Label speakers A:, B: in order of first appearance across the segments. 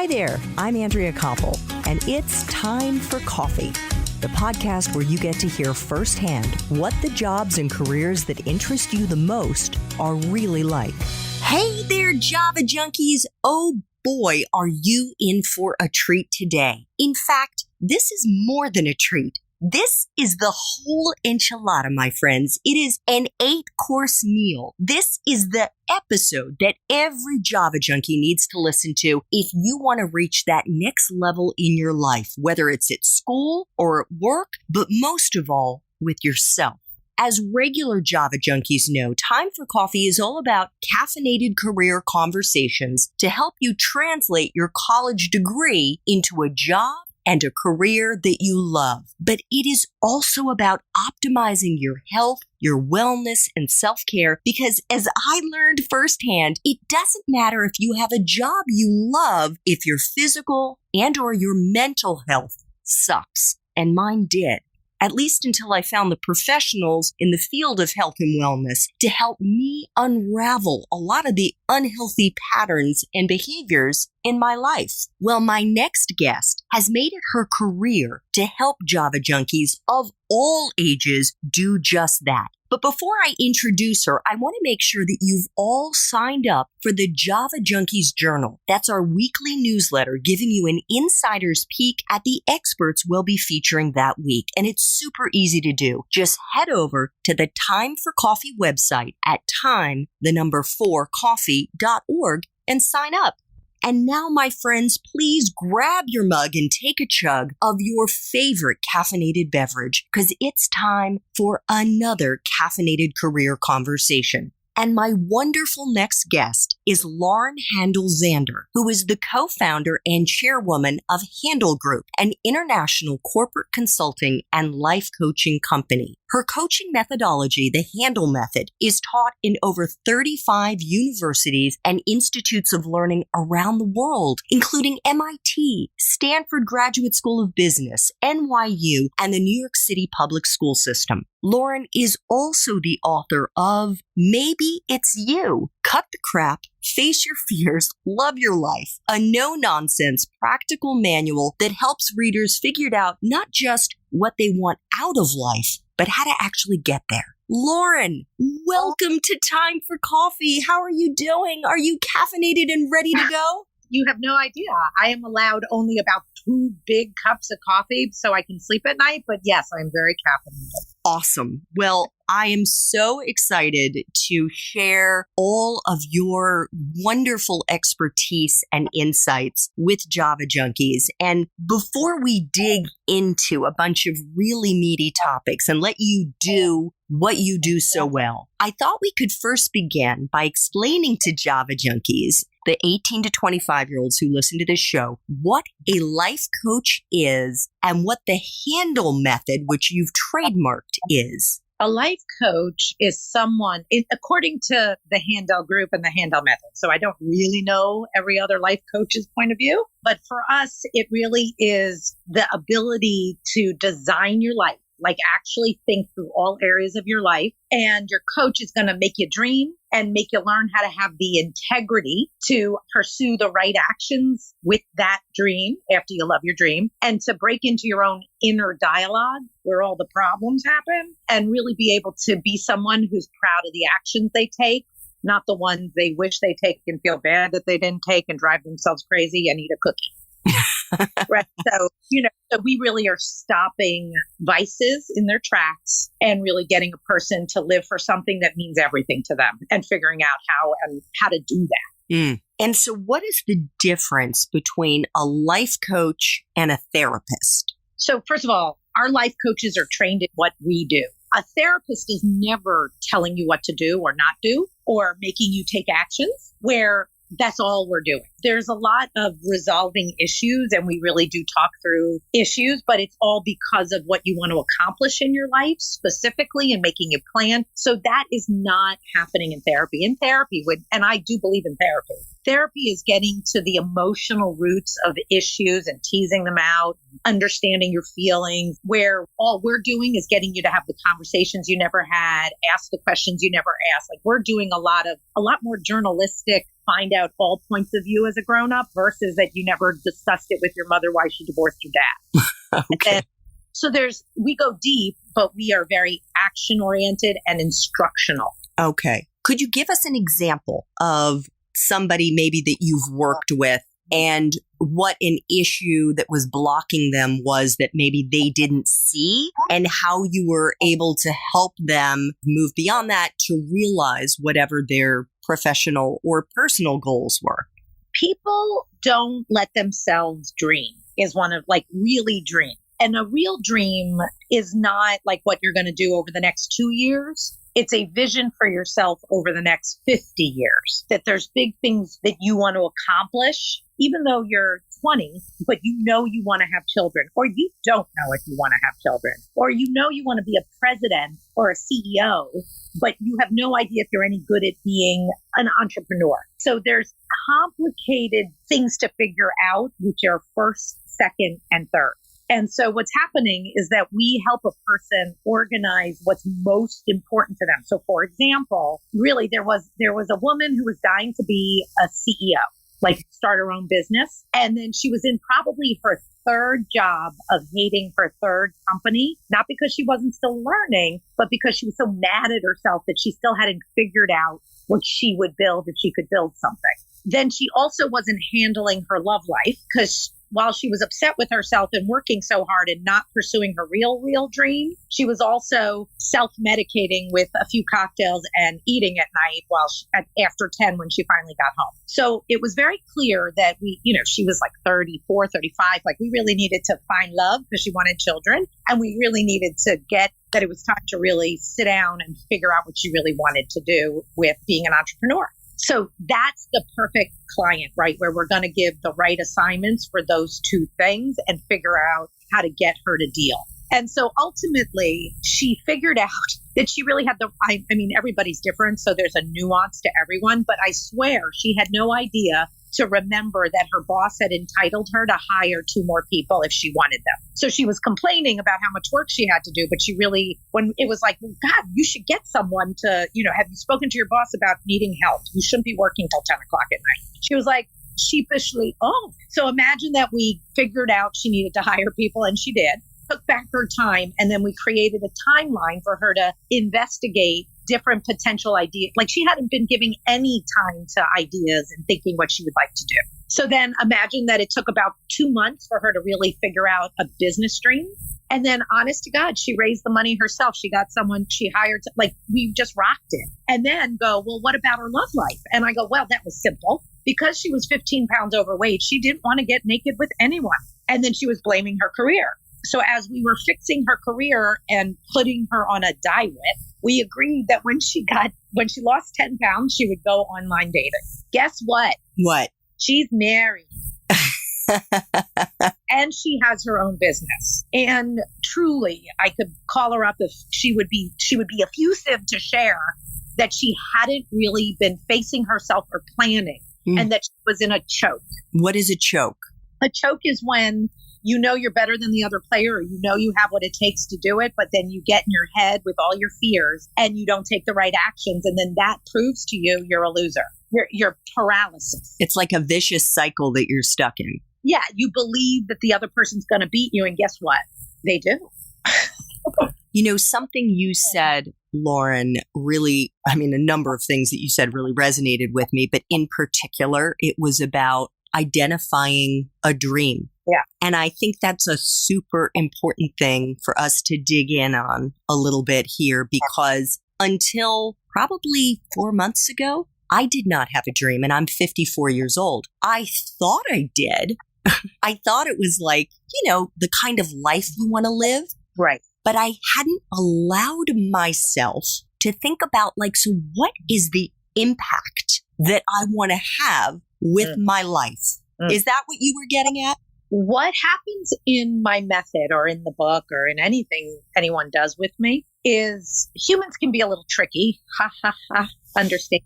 A: Hi there, I'm Andrea Koppel, and it's time for coffee, the podcast where you get to hear firsthand what the jobs and careers that interest you the most are really like. Hey there, Java Junkies. Oh boy, are you in for a treat today. In fact, this is more than a treat. This is the whole enchilada, my friends. It is an 8-course meal. This is the episode that every Java Junkie needs to listen to if you want to reach that next level in your life, whether it's at school or at work, but most of all, with yourself. As regular Java Junkies know, Time for Coffee is all about caffeinated career conversations to help you translate your college degree into a job and a career that you love. But it is also about optimizing your health, your wellness, and self-care, because as I learned firsthand, it doesn't matter if you have a job you love if your physical and or your mental health sucks. And mine did. At least until I found the professionals in the field of health and wellness to help me unravel a lot of the unhealthy patterns and behaviors in my life. Well, my next guest has made it her career to help Java Junkies of all ages do just that. But before I introduce her, I want to make sure that you've all signed up for the Java Junkies Journal. That's our weekly newsletter giving you an insider's peek at the experts we'll be featuring that week. And it's super easy to do. Just head over to the Time for Coffee website at time4coffee.org and sign up. And now, my friends, please grab your mug and take a chug of your favorite caffeinated beverage, because it's time for another caffeinated career conversation. And my wonderful next guest is Lauren Handel Zander, who is the co-founder and chairwoman of Handel Group, an international corporate consulting and life coaching company. Her coaching methodology, the Handel Method, is taught in over 35 universities and institutes of learning around the world, including MIT, Stanford Graduate School of Business, NYU, and the New York City Public School System. Lauren is also the author of Maybe It's You, Cut the Crap, Face Your Fears, Love Your Life, a no-nonsense practical manual that helps readers figure out not just what they want out of life, but how to actually get there. Lauren, welcome to Time for Coffee. How are you doing? Are you caffeinated and ready to go?
B: You have no idea. I am allowed only about 2 big cups of coffee so I can sleep at night. But yes, I'm very caffeinated.
A: Awesome. Well, I am so excited to share all of your wonderful expertise and insights with Java Junkies. And before we dig into a bunch of really meaty topics and let you do what you do so well, I thought we could first begin by explaining to Java Junkies, the 18 to 25-year-olds who listen to this show, what a life coach is and what the Handel Method, which you've trademarked, is.
B: A life coach is someone, according to the Handel Group and the Handel Method. So I don't really know every other life coach's point of view, but for us, it really is the ability to design your life, like actually think through all areas of your life. And your coach is going to make you dream and make you learn how to have the integrity to pursue the right actions with that dream after you love your dream, and to break into your own inner dialogue where all the problems happen and really be able to be someone who's proud of the actions they take, not the ones they wish they take and feel bad that they didn't take and drive themselves crazy and eat a cookie. Right. So, so we really are stopping vices in their tracks and really getting a person to live for something that means everything to them and figuring out how to do that.
A: And so what is the difference between a life coach and a therapist?
B: So first of all, our life coaches are trained in what we do. A therapist is never telling you what to do or not do or making you take actions where that's all we're doing. There's a lot of resolving issues, and we really do talk through issues, but it's all because of what you want to accomplish in your life specifically and making a plan. So that is not happening in therapy. In therapy, and I do believe in therapy. Therapy is getting to the emotional roots of issues and teasing them out, understanding your feelings, where all we're doing is getting you to have the conversations you never had, ask the questions you never asked. Like we're doing a lot more journalistic find out all points of view as a grown up versus that you never discussed it with your mother why she divorced your dad.
A: Okay.
B: So we go deep, but we are very action oriented and instructional.
A: Okay. Could you give us an example of somebody maybe that you've worked with and what an issue that was blocking them was that maybe they didn't see, and how you were able to help them move beyond that to realize whatever their professional or personal goals were?
B: People don't let themselves dream is one of really dream. And a real dream is not like what you're going to do over the next 2 years. It's a vision for yourself over the next 50 years, that there's big things that you want to accomplish, even though you're 20, but you want to have children, or you don't know if you want to have children, or you want to be a president or a CEO, but you have no idea if you're any good at being an entrepreneur. So there's complicated things to figure out, which are first, second, and third. And so what's happening is that we help a person organize what's most important to them. So for example, really there was a woman who was dying to be a CEO, start her own business. And then she was in probably her third job of hating her third company, not because she wasn't still learning, but because she was so mad at herself that she still hadn't figured out what she would build if she could build something. Then she also wasn't handling her love life because while she was upset with herself and working so hard and not pursuing her real dream, she was also self-medicating with a few cocktails and eating at night after 10 when she finally got home. So it was very clear that she was 34, 35, we really needed to find love because she wanted children. And we really needed to get that it was time to really sit down and figure out what she really wanted to do with being an entrepreneur. So that's the perfect client, right? Where we're going to give the right assignments for those two things and figure out how to get her to deal. And so ultimately, she figured out that she really had everybody's different. So there's a nuance to everyone. But I swear she had no idea to remember that her boss had entitled her to hire 2 more people if she wanted them. So she was complaining about how much work she had to do, but she really, when it was well, God, you should get someone to, have you spoken to your boss about needing help? You shouldn't be working till 10 o'clock at night. She was sheepishly, oh. So imagine that we figured out she needed to hire people, and she did. Took back her time, and then we created a timeline for her to investigate different potential ideas. She hadn't been giving any time to ideas and thinking what she would like to do. So then imagine that it took about 2 months for her to really figure out a business stream. And then honest to God, she raised the money herself. She got someone she hired. We just rocked it. And then go, well, what about her love life? And I go, well, that was simple. Because she was 15 pounds overweight, she didn't want to get naked with anyone. And then she was blaming her career. So as we were fixing her career and putting her on a diet, we agreed that when she lost 10 pounds, she would go online dating. Guess what?
A: What?
B: She's married. And she has her own business. And truly, I could call her up if she would be effusive to share that she hadn't really been facing herself or planning, and that she was in a choke.
A: What is a choke?
B: A choke is when you're better than the other player, or you have what it takes to do it, but then you get in your head with all your fears and you don't take the right actions. And then that proves to you you're a loser. You're paralysis. It's
A: like a vicious cycle that you're stuck in.
B: Yeah. You believe that the other person's going to beat you. And guess what? They do.
A: Something you said, Lauren, really, a number of things that you said really resonated with me, but in particular, it was about identifying a dream.
B: Yeah.
A: And I think that's a super important thing for us to dig in on a little bit here, because until probably 4 months ago, I did not have a dream, and I'm 54 years old. I thought I did. I thought it was the kind of life you want to live.
B: Right.
A: But I hadn't allowed myself to think about so what is the impact that I want to have with my life? Is that what you were getting at?
B: What happens in my method or in the book or in anything anyone does with me is humans can be a little tricky. Ha, ha, ha. Understand.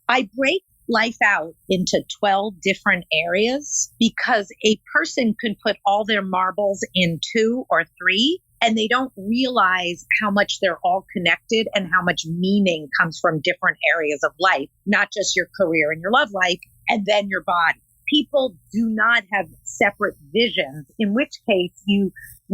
B: I break life out into 12 different areas because a person can put all their marbles in 2 or 3 And they don't realize how much they're all connected and how much meaning comes from different areas of life, not just your career and your love life, and then your body. People do not have separate visions, in which case you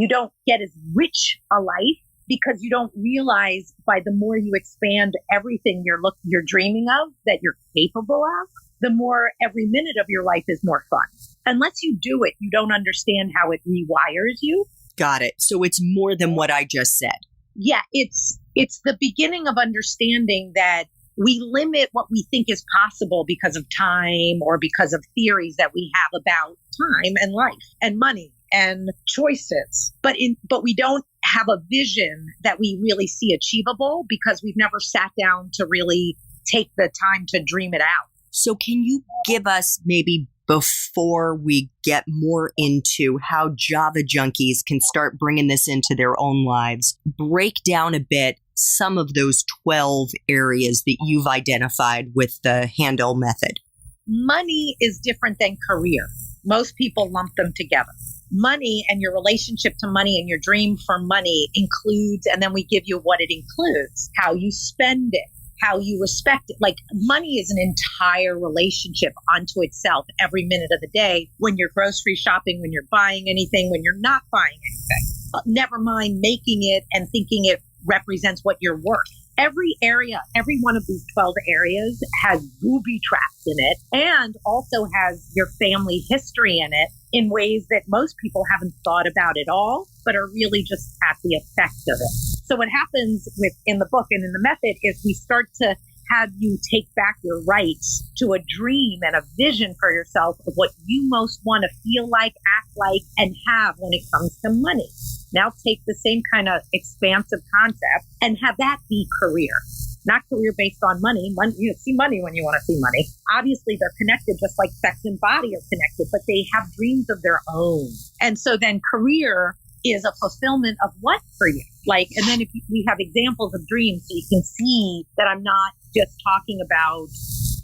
B: don't get as rich a life because you don't realize by the more you expand everything you're dreaming of that you're capable of, the more every minute of your life is more fun. Unless you do it, you don't understand how it rewires you.
A: Got it. So it's more than what I just said.
B: Yeah, it's the beginning of understanding that we limit what we think is possible because of time or because of theories that we have about time and life and money and choices. But we don't have a vision that we really see achievable because we've never sat down to really take the time to dream it out.
A: So can you give us maybe before we get more into how Java Junkies can start bringing this into their own lives, break down a bit some of those 12 areas that you've identified with the Handel Method?
B: Money is different than career. Most people lump them together. Money and your relationship to money and your dream for money includes, and then we give you what it includes, how you spend it, how you respect it. Like money is an entire relationship unto itself every minute of the day when you're grocery shopping, when you're buying anything, when you're not buying anything. Never mind making it and thinking it represents what you're worth. Every area, every one of these 12 areas has booby traps in it and also has your family history in it in ways that most people haven't thought about at all, but are really just at the effect of it. So what happens in the book and in the method is we start to have you take back your rights to a dream and a vision for yourself of what you most want to feel like, act like, and have when it comes to money. Now take the same kind of expansive concept and have that be career. Not career based on money. You see money when you want to see money. Obviously, they're connected just like sex and body are connected, but they have dreams of their own. And so then career is a fulfillment of what for you? Like, and then we have examples of dreams so you can see that I'm not just talking about,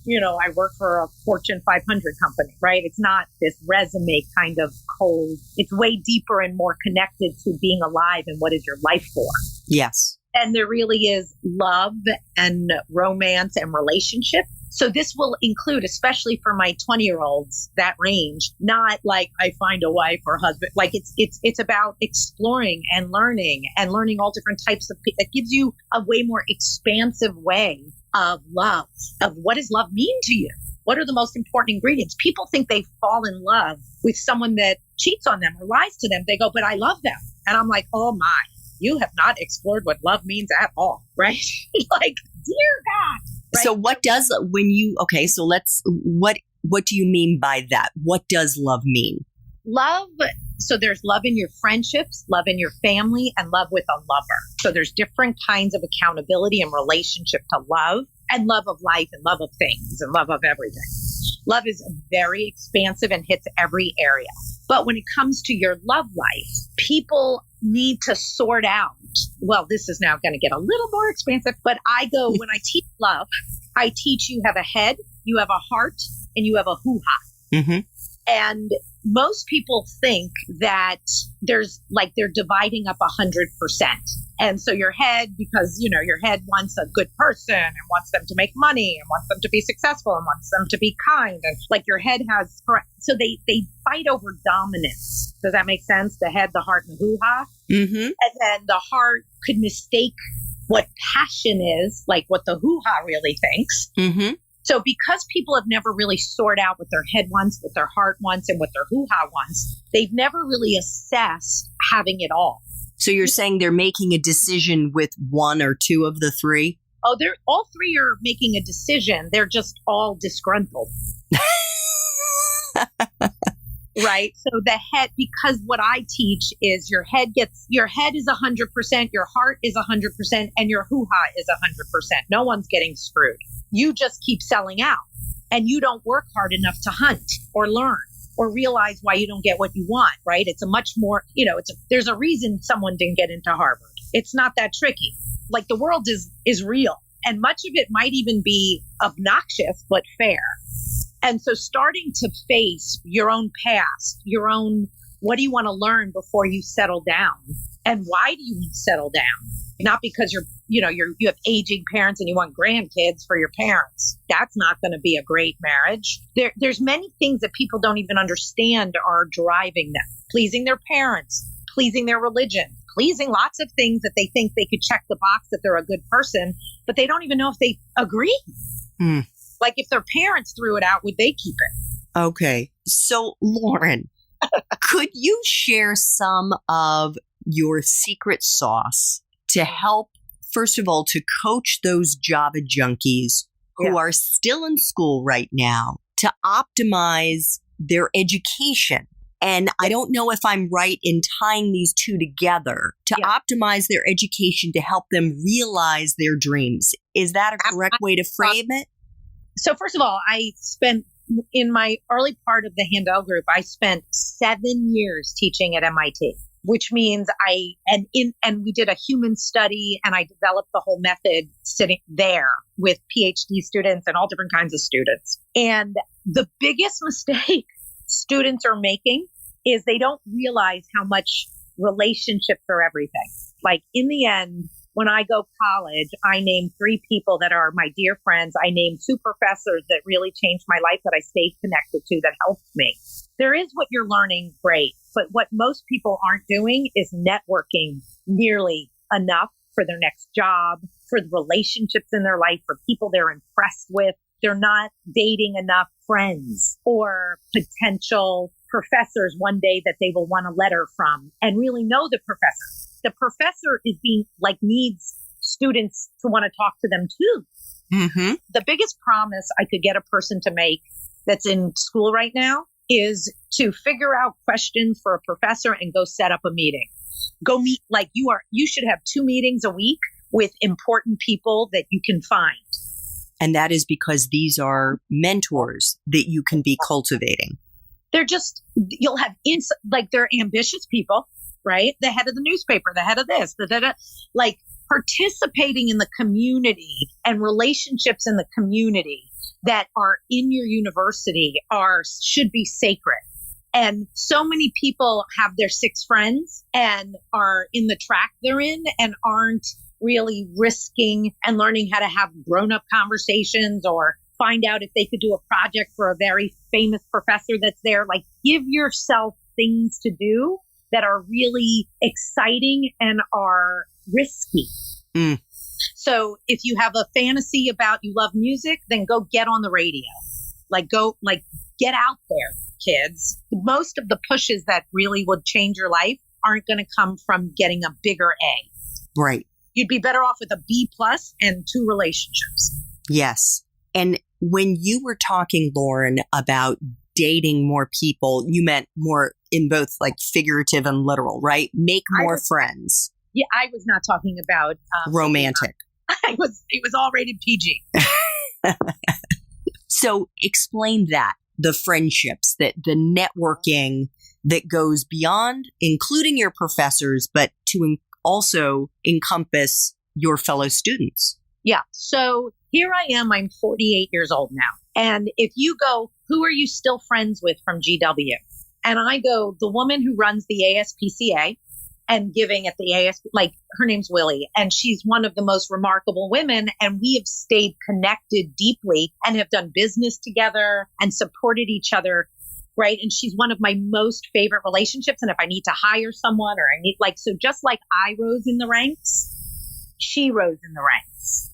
B: I work for a Fortune 500 company, right? It's not this resume kind of cold. It's way deeper and more connected to being alive and what is your life for.
A: Yes.
B: And there really is love and romance and relationship. So this will include, especially for my 20-year-olds, that range, not like I find a wife or husband. Like it's about exploring and learning all different types of people. It gives you a way more expansive way of love, of what does love mean to you? What are the most important ingredients? People think they fall in love with someone that cheats on them or lies to them. They go, but I love them. And I'm like, oh my, you have not explored what love means at all, right? Like, dear God. Right? So what does, what do you mean by that? What does love mean? Love, so there's love in your friendships, love in your family, and love with a lover. So there's different kinds of accountability and relationship to love, and love of life, and love of things, and love of everything. Love is very expansive and hits every area. But when it comes to your love life, people need to sort out. Well, this is now going to get a little more expansive, but when I teach love, I teach you have a head, you have a heart, and you have a hoo-ha.
A: Mm-hmm.
B: And most people think that they're dividing up 100%. And so your head, because, your head wants a good person and wants them to make money and wants them to be successful and wants them to be kind. And like your head has, so they fight over dominance. Does that make sense? The head, the heart, and the hoo-ha.
A: Mm-hmm.
B: And then the heart could mistake what passion is, like what the hoo-ha really thinks.
A: Mm-hmm.
B: So because people have never really sorted out what their head wants, what their heart wants, and what their hoo-ha wants, they've never really assessed having it all.
A: So you're saying they're making a decision with one or two of the three?
B: Oh, all three are making a decision. They're just all disgruntled. Right? So the head, because what I teach is your head is 100%, your heart is 100%, and your hoo-ha is 100%. No one's getting screwed. You just keep selling out and you don't work hard enough to hunt or learn or realize why you don't get what you want, right? It's a much more, there's a reason someone didn't get into Harvard. It's not that tricky. Like the world is real and much of it might even be obnoxious, but fair. And so starting to face your own past, your own, what do you want to learn before you settle down? And why do you want to settle down? Not because you have aging parents and you want grandkids for your parents. That's not going to be a great marriage. There's many things that people don't even understand are driving them. Pleasing their parents, pleasing their religion, pleasing lots of things that they think they could check the box that they're a good person, but they don't even know if they agree. Like if their parents threw it out, would they keep it?
C: Okay. So Lauren, could you share some of your secret sauce to help, first of all, to coach those Java junkies who are still in school right now to optimize their education? And I don't know if I'm right in tying these two together to optimize their education to help them realize their dreams. Is that a correct way to frame it?
B: So first of all, I spent in my early part of the Handel group, I spent 7 years teaching at MIT, which means we did a human study and I developed the whole method sitting there with PhD students and all different kinds of students. And the biggest mistake students are making is they don't realize how much relationships are everything. Like in the end, when I go college, I name 3 people that are my dear friends. I name 2 professors that really changed my life that I stayed connected to that helped me. There is what you're learning, great. But what most people aren't doing is networking nearly enough for their next job, for the relationships in their life, for people they're impressed with. They're not dating enough friends or potential professors one day that they will want a letter from and really know the professor. The professor is needs students to want to talk to them too.
C: Mm-hmm.
B: The biggest promise I could get a person to make that's in school right now is to figure out questions for a professor and go set up a meeting. Go meet you should have 2 meetings a week with important people that you can find.
C: And that is because these are mentors that you can be cultivating.
B: You'll have they're ambitious people, right? The head of the newspaper, the head of this, like participating in the community and relationships in the community that are in your university should be sacred. And so many people have their 6 friends and are in the track they're in and aren't really risking and learning how to have grown-up conversations or find out if they could do a project for a very famous professor that's there. Like, give yourself things to do that are really exciting and are risky. So if you have a fantasy about you love music, then go get on the radio. Get out there, kids. Most of the pushes that really would change your life aren't going to come from getting a bigger A.
C: Right.
B: You'd be better off with a B+ and 2 relationships.
C: Yes. And when you were talking, Lauren, about dating more people, you meant more in both like figurative and literal, right? Make more friends.
B: Yeah, I was not talking about
C: romantic.
B: It was all rated PG.
C: So explain that, the friendships, the networking that goes beyond, including your professors, but to also encompass your fellow students.
B: Yeah. So here I am. I'm 48 years old now. And if you go, who are you still friends with from GW? And I go, the woman who runs the ASPCA and giving at the ASP, her name's Willie, and she's one of the most remarkable women. And we have stayed connected deeply and have done business together and supported each other. Right. And she's one of my most favorite relationships. And if I need to hire someone or I need so just like I rose in the ranks, she rose in the ranks.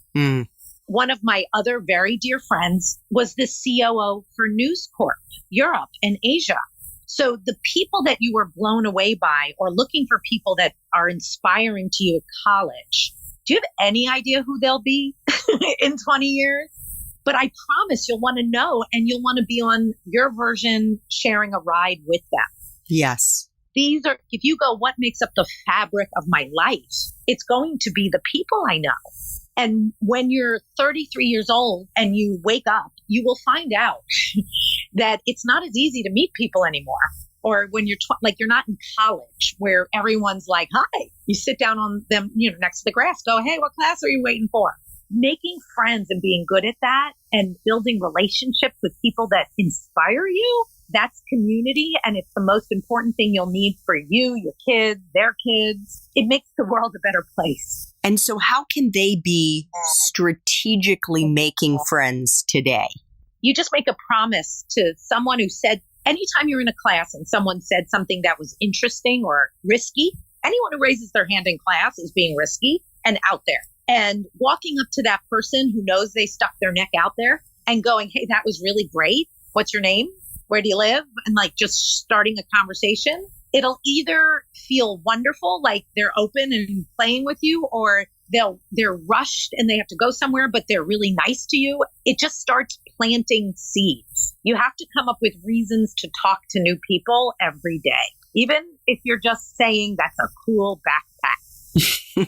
B: One of my other very dear friends was the COO for News Corp, Europe and Asia. So the people that you were blown away by or looking for people that are inspiring to you at college, do you have any idea who they'll be in 20 years? But I promise you'll want to know and you'll want to be on your version sharing a ride with them.
C: Yes.
B: These are, if you go, what makes up the fabric of my life? It's going to be the people I know. And when you're 33 years old and you wake up, you will find out that it's not as easy to meet people anymore. Or when you're you're not in college where everyone's like, hi, you sit down on them, next to the grass, go, hey, what class are you waiting for? making friends and being good at that and building relationships with people that inspire you, that's community. And it's the most important thing you'll need for you, your kids, their kids. It makes the world a better place.
C: And so how can they be strategically making friends today?
B: You just make a promise to someone who said, anytime you're in a class and someone said something that was interesting or risky, anyone who raises their hand in class is being risky and out there. And walking up to that person who knows they stuck their neck out there and going, hey, that was really great. What's your name? Where do you live? And like just starting a conversation. It'll either feel wonderful, like they're open and playing with you, or they're rushed and they have to go somewhere, but they're really nice to you. It just starts planting seeds. You have to come up with reasons to talk to new people every day, even if you're just saying that's a cool backpack.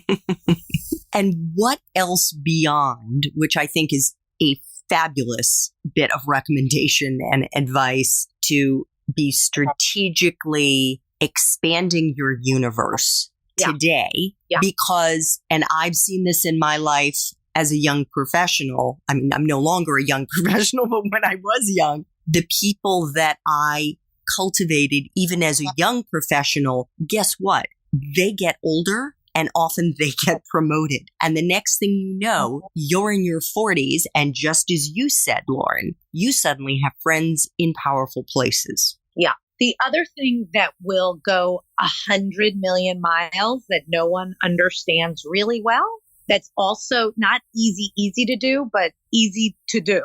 C: And what else beyond, which I think is a fabulous bit of recommendation and advice to be strategically expanding your universe today, because, and I've seen this in my life as a young professional. I mean, I'm no longer a young professional, but when I was young, the people that I cultivated, even as a young professional, guess what? They get older and often they get promoted. And the next thing you know, you're in your 40s. And just as you said, Lauren, you suddenly have friends in powerful places.
B: Yeah. The other thing that will go 100 million miles that no one understands really well, that's also not easy to do, but easy to do.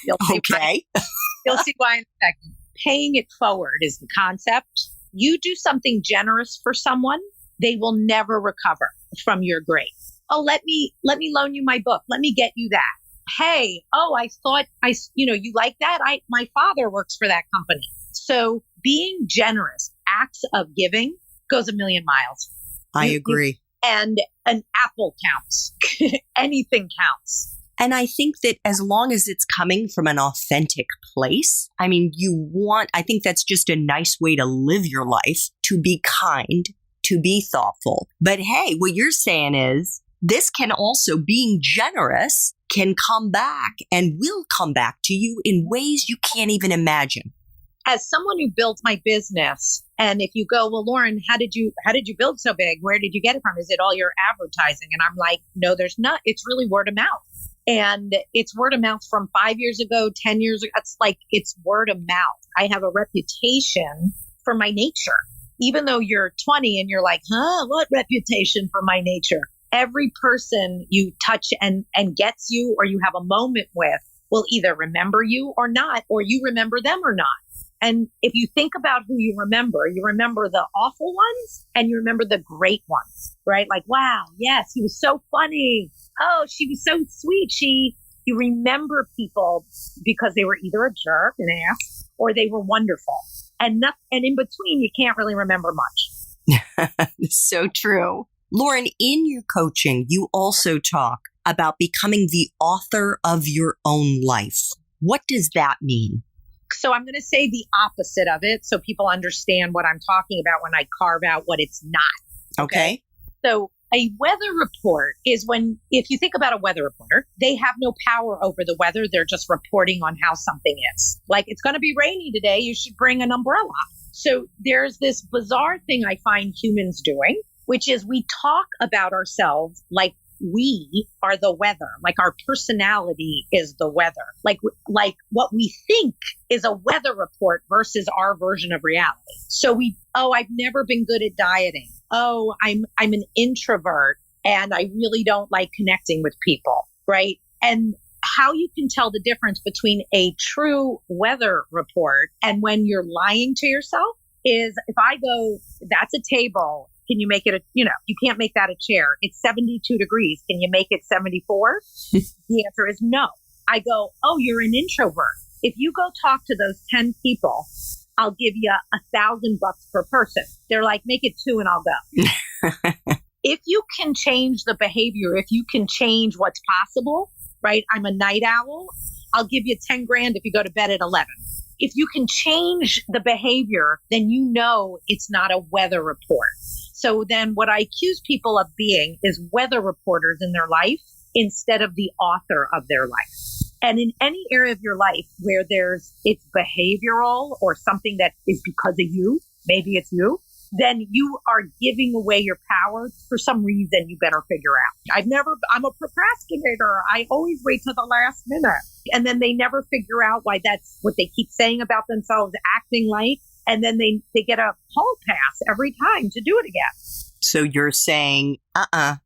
B: You'll see why in a second. Paying it forward is the concept. You do something generous for someone, they will never recover from your grace. Oh, let me loan you my book. Let me get you that. Hey, I thought you like that. My father works for that company. So being generous, acts of giving goes a million miles.
C: I agree.
B: And an apple counts. Anything counts.
C: And I think that as long as it's coming from an authentic place, I mean, I think that's just a nice way to live your life, to be kind, to be thoughtful. But hey, what you're saying is this can also, being generous, can come back and will come back to you in ways you can't even imagine.
B: As someone who built my business, and if you go, well, Lauren, how did you build so big? Where did you get it from? Is it all your advertising? And I'm like, no, there's not. It's really word of mouth. And it's word of mouth from 5 years ago, 10 years ago. It's word of mouth. I have a reputation for my nature. Even though you're 20 and you're like, what reputation for my nature? Every person you touch and gets you or you have a moment with will either remember you or not, or you remember them or not. And if you think about who you remember the awful ones and you remember the great ones, right? Like, wow, yes, he was so funny. Oh, she was so sweet. You remember people because they were either a jerk, an ass, or they were wonderful. And in between, you can't really remember much.
C: So true. Lauren, in your coaching, you also talk about becoming the author of your own life. What does that mean?
B: So I'm going to say the opposite of it so people understand what I'm talking about when I carve out what it's not.
C: Okay.
B: So a weather report is if you think about a weather reporter, they have no power over the weather. They're just reporting on how something is. Like, it's going to be rainy today. You should bring an umbrella. So there's this bizarre thing I find humans doing, which is we talk about ourselves like we are the weather, like our personality is the weather, like what we think is a weather report versus our version of reality. So I've never been good at dieting. Oh, I'm an introvert and I really don't like connecting with people, right? And how you can tell the difference between a true weather report and when you're lying to yourself is if I go, that's a table. Can you make it you can't make that a chair. It's 72 degrees. Can you make it 74? The answer is no. I go, oh, you're an introvert. If you go talk to those 10 people, I'll give you $1,000 per person. They're like, make it 2 and I'll go. If you can change the behavior, if you can change what's possible, right? I'm a night owl. I'll give you 10 grand if you go to bed at 11. If you can change the behavior, then you know it's not a weather report. So then what I accuse people of being is weather reporters in their life instead of the author of their life. And in any area of your life where it's behavioral or something that is because of you, maybe it's you, then you are giving away your power for some reason you better figure out. I'm a procrastinator. I always wait till the last minute. And then they never figure out why that's what they keep saying about themselves, acting like, and then they get a hall pass every time to do it again.
C: So you're saying,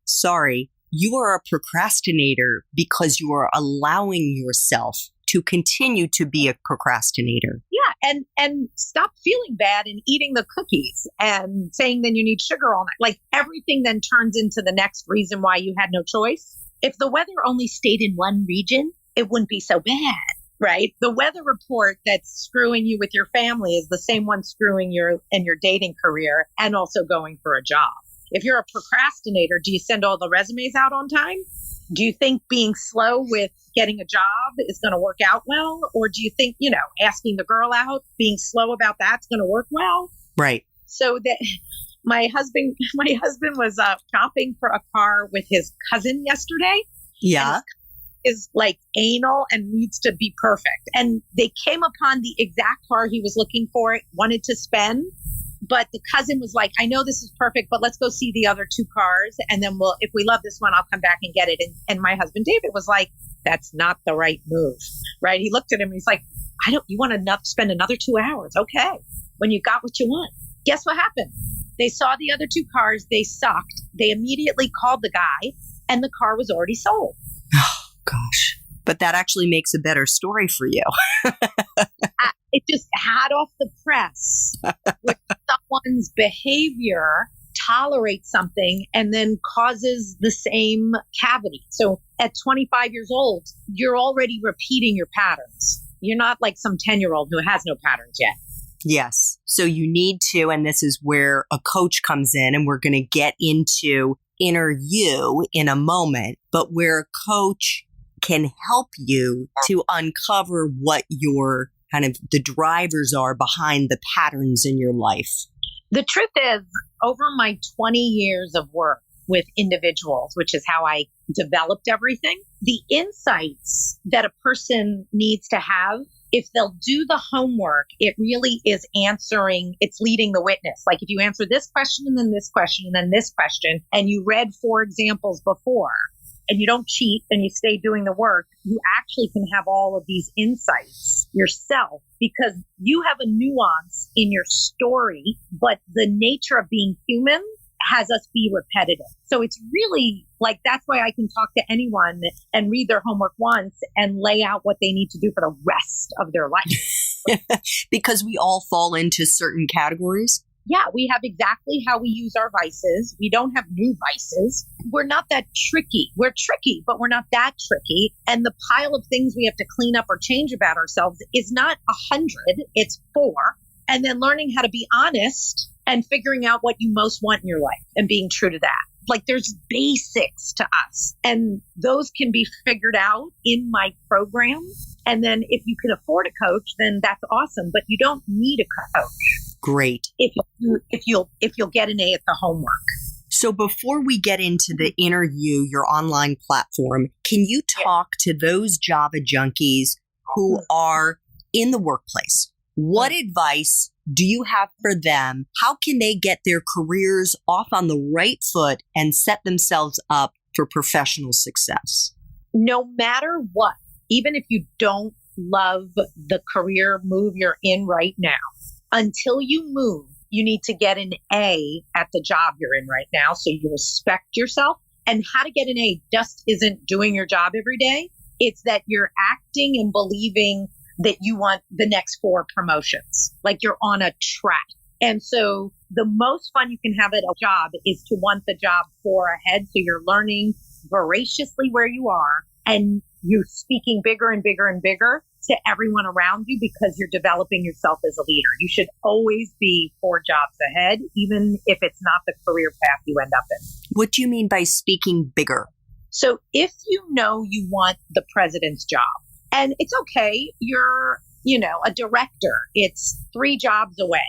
C: sorry, you are a procrastinator because you are allowing yourself to continue to be a procrastinator.
B: Yeah. And stop feeling bad and eating the cookies and saying then you need sugar all night. Like everything then turns into the next reason why you had no choice. If the weather only stayed in one region, it wouldn't be so bad, right? The weather report that's screwing you with your family is the same one screwing you in your dating career and also going for a job. If you're a procrastinator, do you send all the resumes out on time? Do you think being slow with getting a job is going to work out well? Or do you think, asking the girl out, being slow about that's going to work well?
C: Right.
B: So that my husband was shopping for a car with his cousin yesterday.
C: Yeah.
B: Is like anal and needs to be perfect. And they came upon the exact car he was looking for, wanted to spend. But the cousin was like, I know this is perfect, but let's go see the other two cars. And then if we love this one, I'll come back and get it. And my husband, David, was like, that's not the right move, right? He looked at him and he's like, you want to spend another 2 hours. Okay. When you got what you want. Guess what happened? They saw the other two cars. They sucked. They immediately called the guy and the car was already sold.
C: Oh, gosh. But that actually makes a better story for you.
B: It just had off the press where someone's behavior tolerates something and then causes the same cavity. So at 25 years old, you're already repeating your patterns. You're not like some 10-year-old who has no patterns yet.
C: Yes. So you need to, and this is where a coach comes in, and we're going to get into inner you in a moment, but where a coach can help you to uncover what your kind of the drivers are behind the patterns in your life.
B: The truth is, over my 20 years of work with individuals, which is how I developed everything, the insights that a person needs to have, if they'll do the homework, it really is it's leading the witness. Like if you answer this question and then this question and then this question, and you read 4 examples before, and you don't cheat and you stay doing the work, you actually can have all of these insights yourself because you have a nuance in your story, but the nature of being human has us be repetitive. So it's really like, that's why I can talk to anyone and read their homework once and lay out what they need to do for the rest of their life.
C: Because we all fall into certain categories.
B: Yeah, we have exactly how we use our vices. We don't have new vices. We're not that tricky. We're tricky, but we're not that tricky. And the pile of things we have to clean up or change about ourselves is not 100, it's 4. And then learning how to be honest and figuring out what you most want in your life and being true to that. Like there's basics to us and those can be figured out in my program. And then if you can afford a coach, then that's awesome, but you don't need a coach.
C: Great.
B: If you'll get an A at the homework.
C: So before we get into the inner you, your online platform, can you talk to those Java junkies who are in the workplace? What advice do you have for them? How can they get their careers off on the right foot and set themselves up for professional success?
B: No matter what, even if you don't love the career move you're in right now, until you move, you need to get an A at the job you're in right now so you respect yourself. And how to get an A just isn't doing your job every day. It's that you're acting and believing that you want the next 4 promotions, like you're on a track. And so the most fun you can have at a job is to want the job 4 ahead. So you're learning voraciously where you are and you're speaking bigger and bigger and bigger to everyone around you because you're developing yourself as a leader. You should always be 4 jobs ahead, even if it's not the career path you end up in.
C: What do you mean by speaking bigger?
B: So if you know you want the president's job, and it's okay, you're, a director, it's 3 jobs away.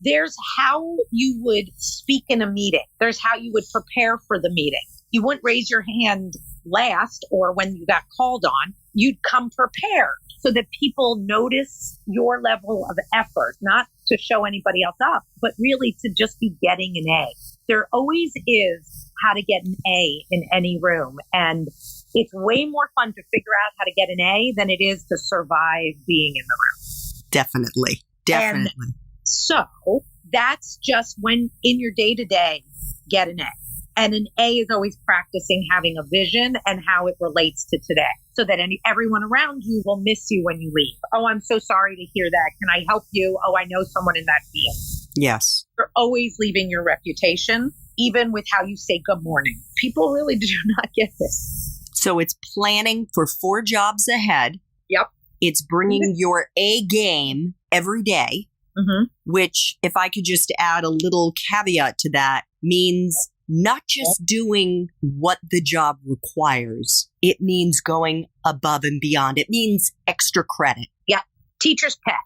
B: There's how you would speak in a meeting. There's how you would prepare for the meeting. You wouldn't raise your hand last or when you got called on, you'd come prepared so that people notice your level of effort, not to show anybody else up, but really to just be getting an A. There always is how to get an A in any room. And it's way more fun to figure out how to get an A than it is to survive being in the room.
C: Definitely.
B: And so that's just when in your day-to-day, get an A. And an A is always practicing having a vision and how it relates to today so that everyone around you will miss you when you leave. Oh, I'm so sorry to hear that. Can I help you? Oh, I know someone in that field.
C: Yes.
B: You're always leaving your reputation, even with how you say good morning. People really do not get this.
C: So it's planning for 4 jobs ahead.
B: Yep.
C: It's bringing your A game every day, which, if I could just add a little caveat to that, means not just doing what the job requires. It means going above and beyond. It means extra credit.
B: Yeah. Teacher's pet.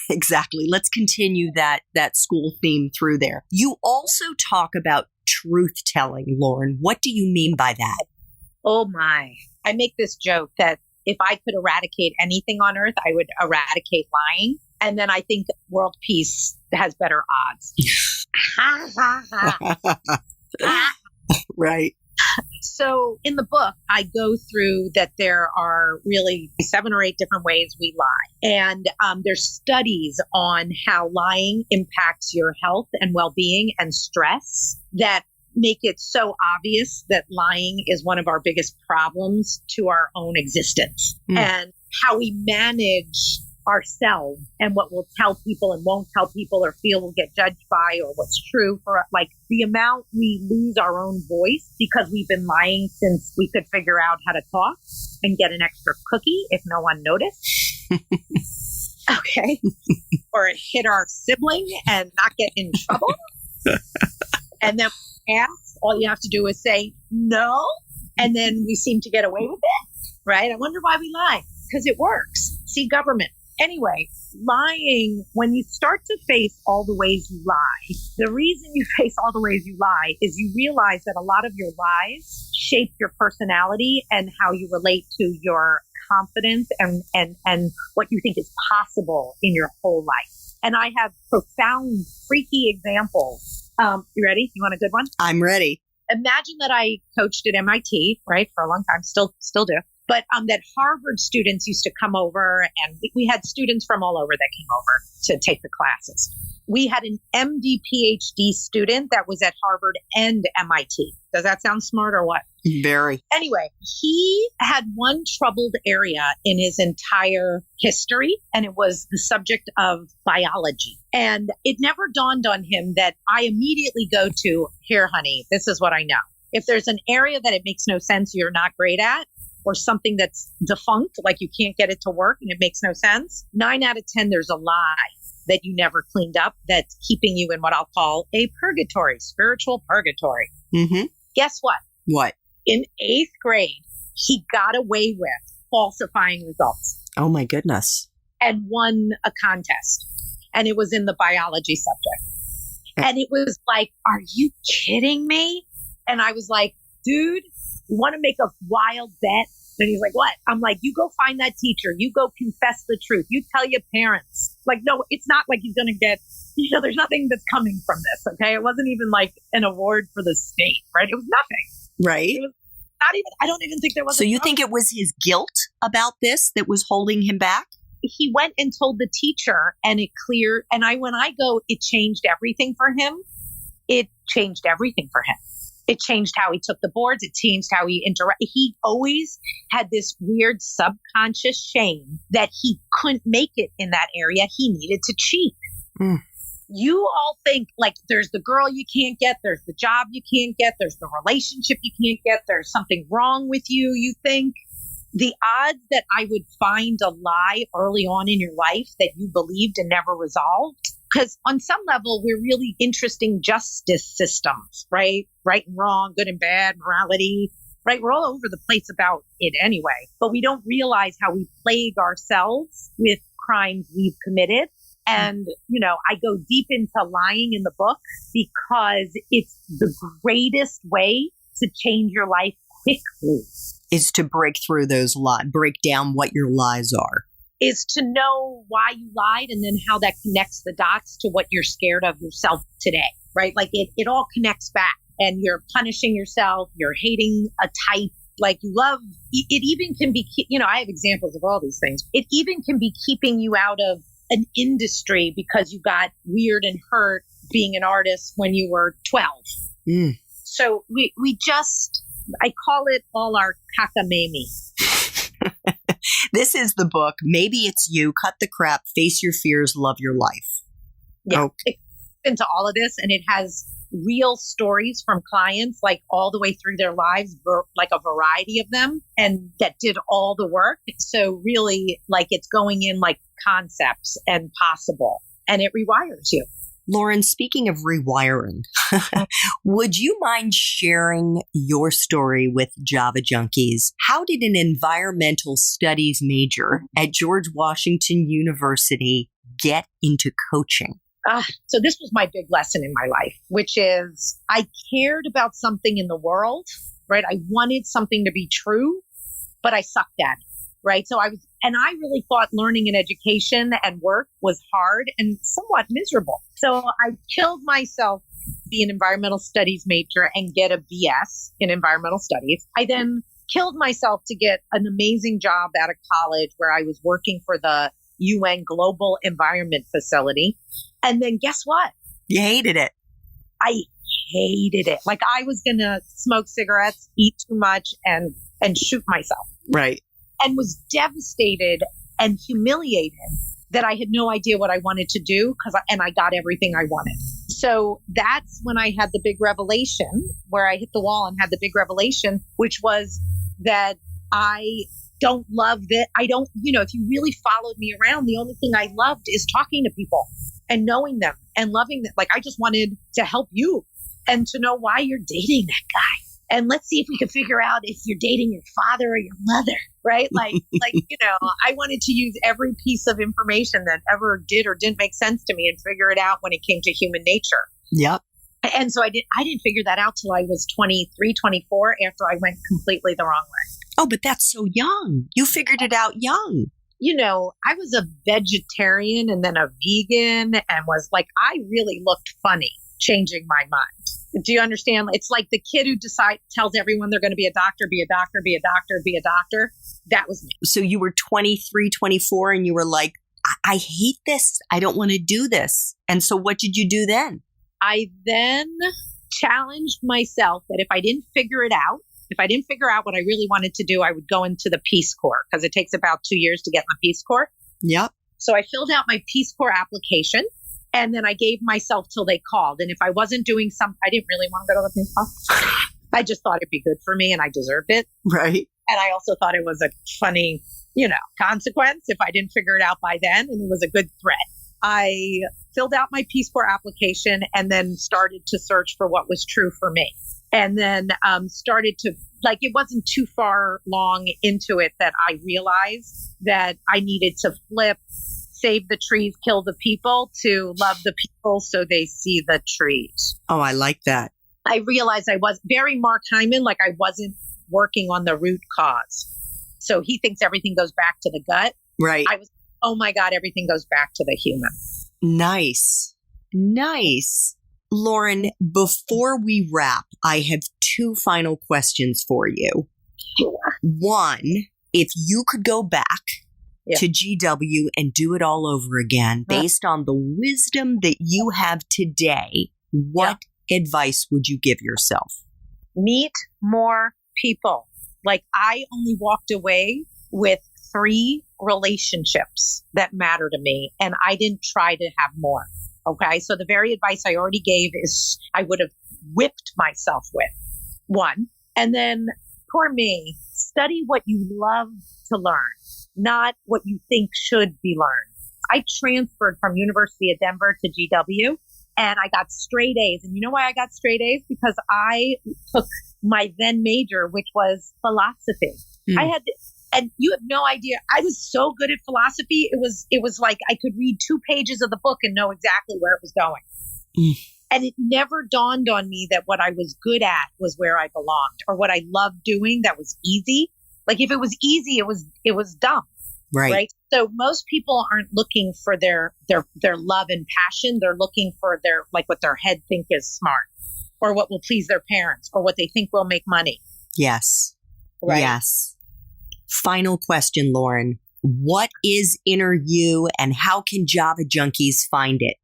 C: Exactly. Let's continue that school theme through there. You also talk about truth telling, Lauren. What do you mean by that?
B: Oh my. I make this joke that if I could eradicate anything on earth, I would eradicate lying. And then I think world peace has better odds.
C: Right.
B: So in the book, I go through that there are really 7 or 8 different ways we lie. And there's studies on how lying impacts your health and well-being and stress that make it so obvious that lying is one of our biggest problems to our own existence. And how we manage ourselves and what we'll tell people and won't tell people or feel we'll get judged by or what's true for us. Like the amount we lose our own voice because we've been lying since we could figure out how to talk and get an extra cookie if no one noticed. Okay. Or hit our sibling and not get in trouble. And then ask, all you have to do is say no. And then we seem to get away with it. Right? I wonder why we lie. Because it works. See, government. Anyway, lying, when you start to face all the ways you lie, the reason you face all the ways you lie is you realize that a lot of your lies shape your personality and how you relate to your confidence and what you think is possible in your whole life. And I have profound, freaky examples. You ready? You want a good one?
C: I'm ready.
B: Imagine that I coached at MIT, right, for a long time, still do. But that Harvard students used to come over, and we had students from all over that came over to take the classes. We had an MD PhD student that was at Harvard and MIT. Does that sound smart or what?
C: Very.
B: Anyway, he had one troubled area in his entire history, and it was the subject of biology. And it never dawned on him that I immediately go to, here, honey, this is what I know. If there's an area that it makes no sense, you're not great at, or something that's defunct, like you can't get it to work and it makes no sense, 9 out of 10, there's a lie that you never cleaned up that's keeping you in what I'll call a purgatory, spiritual purgatory. Guess what?
C: What?
B: In 8th grade, he got away with falsifying results.
C: Oh my goodness.
B: And won a contest. And it was in the biology subject. And it was like, are you kidding me? And I was like, dude, you want to make a wild bet? And he's like, what? I'm like, you go find that teacher. You go confess the truth. You tell your parents. Like, no, it's not like he's going to get, there's nothing that's coming from this. Okay. It wasn't even like an award for the state, right? It was nothing.
C: Right.
B: It was not even, I don't even think there was.
C: So you think it was his guilt about this that was holding him back?
B: He went and told the teacher and it cleared. And when I go, it changed everything for him. It changed everything for him. It changed how he took the boards. It changed how he interacted. He always had this weird subconscious shame that he couldn't make it in that area. He needed to cheat. You all think like there's the girl you can't get. There's the job you can't get. There's the relationship you can't get. There's something wrong with you. You think the odds that I would find a lie early on in your life that you believed and never resolved. Because on some level, we're really interesting justice systems, right? Right and wrong, good and bad, morality, right? We're all over the place about it anyway. But we don't realize how we plague ourselves with crimes we've committed. And, I go deep into lying in the book because it's the greatest way to change your life quickly.
C: is to break through those lies, break down what your lies are.
B: Is to know why you lied and then how that connects the dots to what you're scared of yourself today, right? Like it all connects back, and you're punishing yourself, you're hating a type like you love. It even can be, I have examples of all these things. It even can be keeping you out of an industry because you got weird and hurt being an artist when you were 12. So we just, I call it all our cockamamie.
C: This is the book, Maybe It's You, Cut the Crap, Face Your Fears, Love Your Life.
B: Yeah,
C: okay.
B: It's into all of this, and it has real stories from clients, like all the way through their lives, like a variety of them, and that did all the work. So really, like it's going in like concepts and possible, and it rewires you.
C: Lauren, speaking of rewiring, would you mind sharing your story with Java Junkies? How did an environmental studies major at George Washington University get into coaching?
B: So this was my big lesson in my life, which is I cared about something in the world, right? I wanted something to be true, but I sucked at it, right? So I really thought learning and education and work was hard and somewhat miserable. So I killed myself to be an environmental studies major and get a BS in environmental studies. I then killed myself to get an amazing job out of college where I was working for the UN Global Environment Facility. And then guess what?
C: You hated it.
B: I hated it. Like I was going to smoke cigarettes, eat too much, and shoot myself.
C: Right.
B: And was devastated and humiliated that I had no idea what I wanted to do and I got everything I wanted. So that's when I had the big revelation, where I hit the wall and had the big revelation, which was that I don't love that. I don't, if you really followed me around, the only thing I loved is talking to people and knowing them and loving them. Like I just wanted to help you and to know why you're dating that guy. And let's see if we can figure out if you're dating your father or your mother, right? Like, I wanted to use every piece of information that ever did or didn't make sense to me and figure it out when it came to human nature.
C: Yep.
B: And so I didn't figure that out till I was 23, 24 after I went completely the wrong way.
C: Oh, but that's so young. You figured it out young.
B: I was a vegetarian and then a vegan and was like, I really looked funny changing my mind. Do you understand? It's like the kid who tells everyone they're going to be a doctor, be a doctor, be a doctor, be a doctor. That was me.
C: So you were 23, 24, and you were like, I hate this. I don't want to do this. And so what did you do then?
B: I then challenged myself that if I didn't figure out what I really wanted to do, I would go into the Peace Corps because it takes about 2 years to get in the Peace Corps.
C: Yep.
B: So I filled out my Peace Corps application. And then I gave myself till they called. And if I wasn't doing something, I didn't really want to go to the Peace Corps. I just thought it'd be good for me and I deserved it.
C: Right.
B: And I also thought it was a funny, consequence if I didn't figure it out by then. And it was a good threat. I filled out my Peace Corps application and then started to search for what was true for me. And then started to, it wasn't too far long into it that I realized that I needed to flip save the trees, kill the people to love the people so they see the trees.
C: Oh, I like that.
B: I realized I was very Mark Hyman, like I wasn't working on the root cause. So he thinks everything goes back to the gut.
C: Right.
B: I was, oh my God, everything goes back to the human.
C: Nice. Lauren, before we wrap, I have 2 final questions for you.
B: Sure.
C: One, if you could go back to GW and do it all over again based on the wisdom that you have today, what advice would you give yourself?
B: Meet more people. Like I only walked away with 3 relationships that matter to me, and I didn't try to have more. Okay. So the very advice I already gave is I would have whipped myself with. 1. And then for me, study what you love to learn, not what you think should be learned. I transferred from University of Denver to GW and I got straight A's. And you know why I got straight A's? Because I took my then major, which was philosophy. And you have no idea. I was so good at philosophy. It was like I could read 2 pages of the book and know exactly where it was going. And it never dawned on me that what I was good at was where I belonged, or what I loved doing that was easy Like if it was easy, it was dumb.
C: Right.
B: So most people aren't looking for their love and passion. They're looking for their, like what their head think is smart or what will please their parents or what they think will make money.
C: Yes.
B: Right.
C: Yes. Final question, Lauren. What is Inner You and how can Java Junkies find it?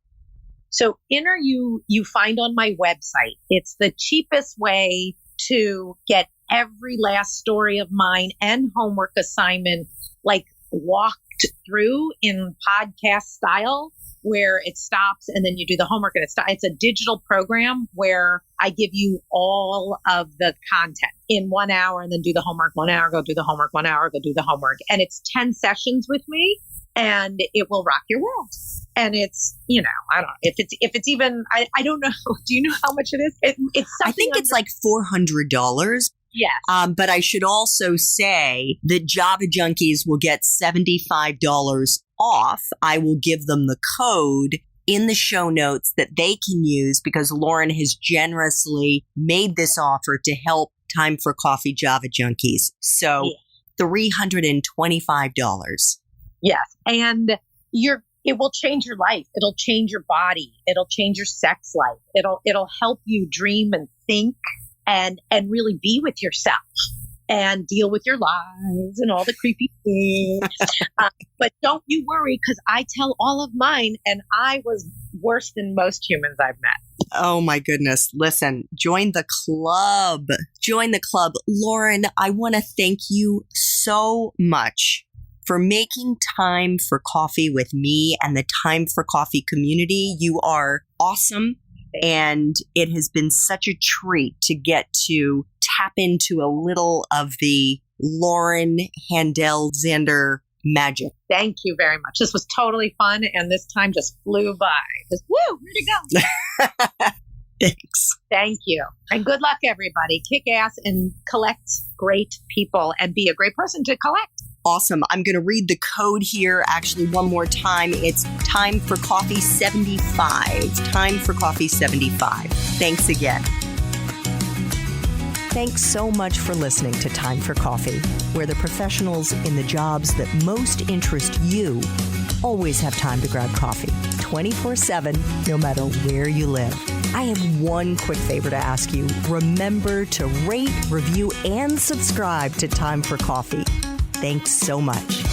B: So Inner You find on my website. It's the cheapest way to get every last story of mine and homework assignment, like walked through in podcast style, where it stops and then you do the homework and it's a digital program where I give you all of the content in 1 hour and then do the homework, 1 hour, go do the homework, 1 hour, go do the homework. And it's 10 sessions with me and it will rock your world. And it's, I don't know if it's even, I don't know. Do you know how much it is? It's
C: I think it's like $400.
B: Yes.
C: But I should also say that Java Junkies will get $75 off. I will give them the code in the show notes that they can use because Lauren has generously made this offer to help Time for Coffee Java Junkies. So $325.
B: Yes. And it will change your life. It'll change your body. It'll change your sex life. It'll help you dream and think and really be with yourself and deal with your lies and all the creepy things. But don't you worry, because I tell all of mine and I was worse than most humans I've met.
C: Oh my goodness. Listen, join the club. Join the club. Lauren, I want to thank you so much for making time for coffee with me and the Time for Coffee community. You are awesome. And it has been such a treat to get to tap into a little of the Lauren Handel Zander magic.
B: Thank you very much. This was totally fun. And this time just flew by. Just woo, where'd it go?
C: Thanks.
B: Thank you. And good luck, everybody. Kick ass and collect great people and be a great person to collect.
C: Awesome. I'm going to read the code here actually one more time. It's Time for Coffee 75. Time for Coffee 75. Thanks again.
A: Thanks so much for listening to Time for Coffee, where the professionals in the jobs that most interest you always have time to grab coffee 24/7, no matter where you live. I have one quick favor to ask you. Remember to rate, review, and subscribe to Time for Coffee. Thanks so much.